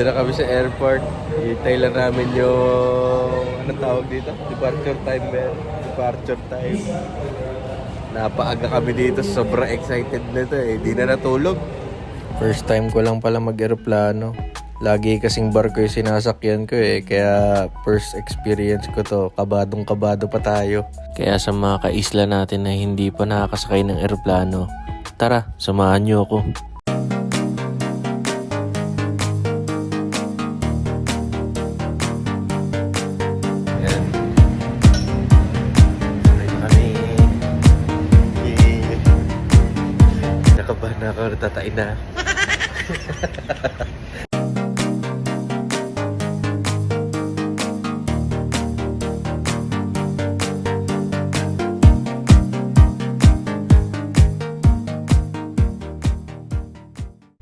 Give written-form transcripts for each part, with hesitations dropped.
Dito na kami sa airport. Hintay lang namin yung... Anong tawag dito? Departure time ba yan? Departure time. Napaaga kami dito. Sobrang excited na to eh. Di na natulog. First time ko lang pala mag-aeroplano. Lagi kasing barko yung sinasakyan ko eh. Kaya first experience ko to. Kabadong-kabado pa tayo. Kaya sa mga kaisla natin na hindi pa nakakasakay ng aeroplano, tara, samahan niyo ako. Ayan. Ayan kami. Yeah. Nakabahan na ako, natatain na.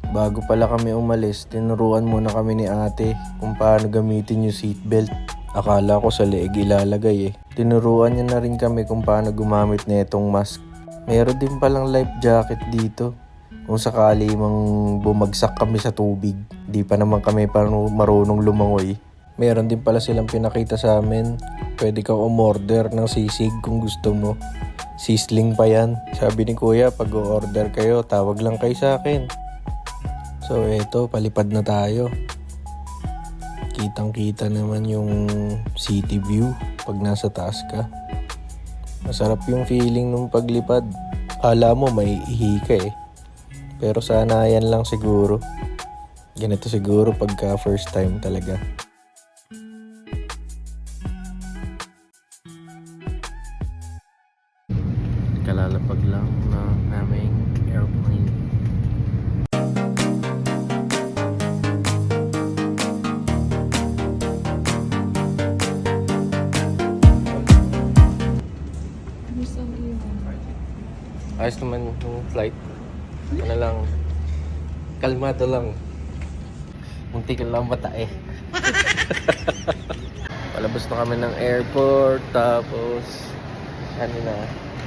Bago pala kami umalis, tinuruan muna kami ni ate kung paano gamitin yung seatbelt. Akala ko sa leeg ilalagay eh. Tinuruan niya na rin kami kung paano gumamit na itong mask. Meron din palang life jacket dito. Kung sakali mang bumagsak kami sa tubig, di pa naman kami marunong lumangoy. Meron din pala silang pinakita sa amin. Pwede kang umorder ng sisig kung gusto mo. Sisling pa yan. Sabi ni kuya, pag o-order kayo, tawag lang kayo sa akin. So eto, palipad na tayo. Kitang-kita naman yung city view pag nasa taas ka. Masarap yung feeling nung paglipad. Akala mo may ihi ka eh. Pero sana yan lang siguro. Ganito siguro pagka first time talaga. Kalalapag lang na aming airplane. Ayos naman yung flight. Ano lang, kalmado lang. Muntik lang matae. Palabas na kami ng airport. Tapos, ano na,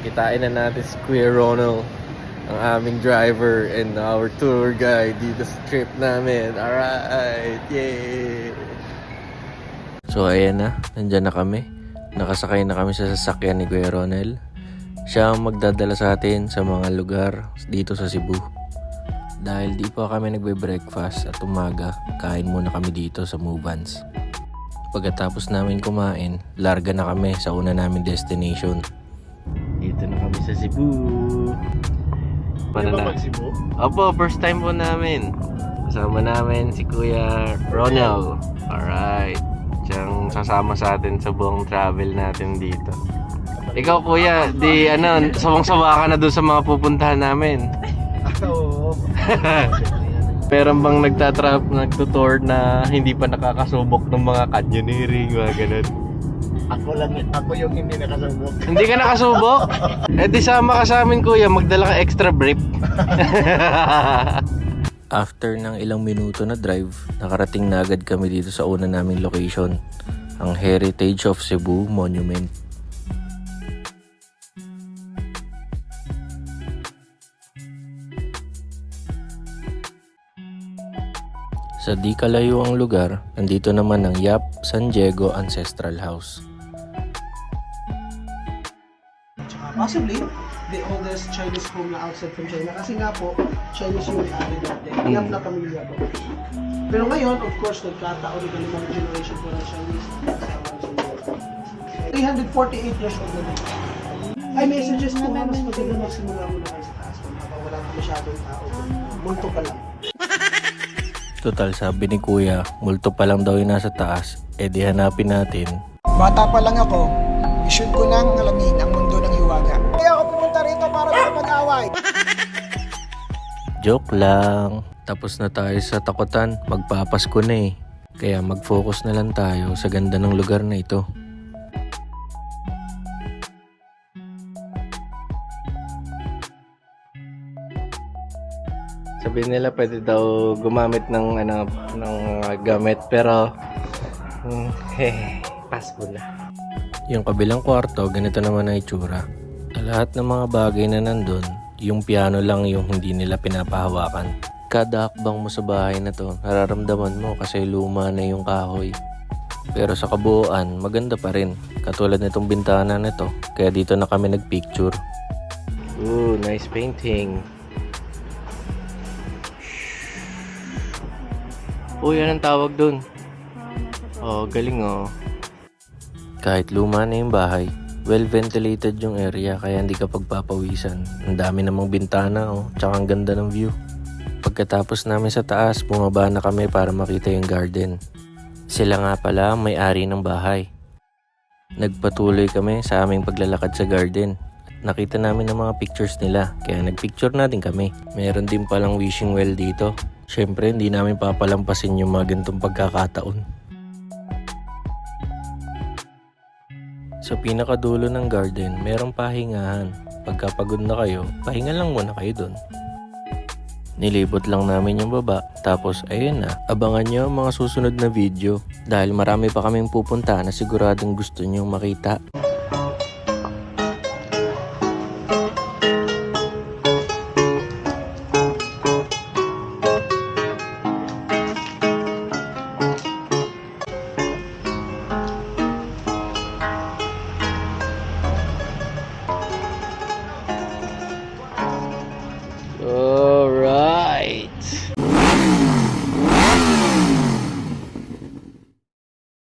kitain na natin si Kuya Ronald, ang aming driver and our tour guide dito sa trip namin. Alright, yay! So ayan na, nandyan na kami. Nakasakay na kami sa sasakyan ni Kuya Ronald. Siya ang magdadala sa atin sa mga lugar dito sa Cebu. Dahil di pa kami nagbe-breakfast at umaga, kain muna kami dito sa Mubans. Pagkatapos namin kumain, larga na kami sa una namin destination. Dito na kami sa Cebu. Paano na? Cebu? Opo, first time po namin. Kasama namin si Kuya Ronald. Alright. Siyang sasama sa atin sa buong travel natin dito. Ikaw kuya, di ano, sawang-sawa ka na doon sa mga pupuntahan namin. Oo. Meron bang nagtutour na hindi pa nakakasubok ng mga canyoneering, mga ganun? Ako yung hindi nakasubok. Hindi ka nakasubok? Eh di sama ka sa amin kuya, magdala ka extra brief. After ng ilang minuto na drive, nakarating na agad kami dito sa una naming location, ang Heritage of Cebu Monument. Sa di kalayo ang lugar, nandito naman ang Yap San Diego Ancestral House. Possibly, the oldest Chinese home na outside from China. Kasi nga po, Chinese yung may-ari natin. Yap na pamilya po. Pero ngayon, of course, nagkataon na limang generation po ng Chinese. 348 years old na dito. Ay, messages po nga, mas maganda magsimula muna kayo sa taas. Wala ka masyadong tao. Multo pa lang. Total, sabi ni kuya, multo pa lang daw yung nasa taas, eh di hanapin natin. Bata pa lang ako, isyon ko nang alamin ang mundo ng hiwaga. Kaya ako pumunta rito para makapag-away. Joke lang. Tapos na tayo sa takutan, magpapasko na eh. Kaya mag-focus na lang tayo sa ganda ng lugar na ito. Sabi nila pwede daw gumamit ng gamit pero Pasko na. Yung kabilang kwarto, ganito naman ang itsura. Lahat ng mga bagay na nandun, yung piano lang yung hindi nila pinapahawakan. Kada hakbang mo sa bahay na to, nararamdaman mo kasi luma na yung kahoy. Pero sa kabuuan, maganda pa rin. Katulad nitong bintana na to, kaya dito na kami nagpicture. Ooh, nice painting. Uy, anong tawag dun? Oh, galing oh. Kahit luma na yung bahay, well ventilated yung area kaya hindi ka pagpapawisan. Ang dami namang bintana oh, tsaka ang ganda ng view. Pagkatapos namin sa taas, bumaba na kami para makita yung garden. Sila nga pala ang may-ari ng bahay. Nagpatuloy kami sa aming paglalakad sa garden. Nakita namin ang mga pictures nila, kaya nagpicture na din kami. Meron din palang wishing well dito. Syempre, hindi namin papalampasin yung mga ganitong pagkakataon. Sa pinakadulo ng garden, merong pahingahan. Pagkapagod na kayo, pahinga lang muna kayo dun. Nilibot lang namin yung baba, tapos ayun na, abangan nyo ang mga susunod na video dahil marami pa kaming pupunta na siguradong gusto nyong makita.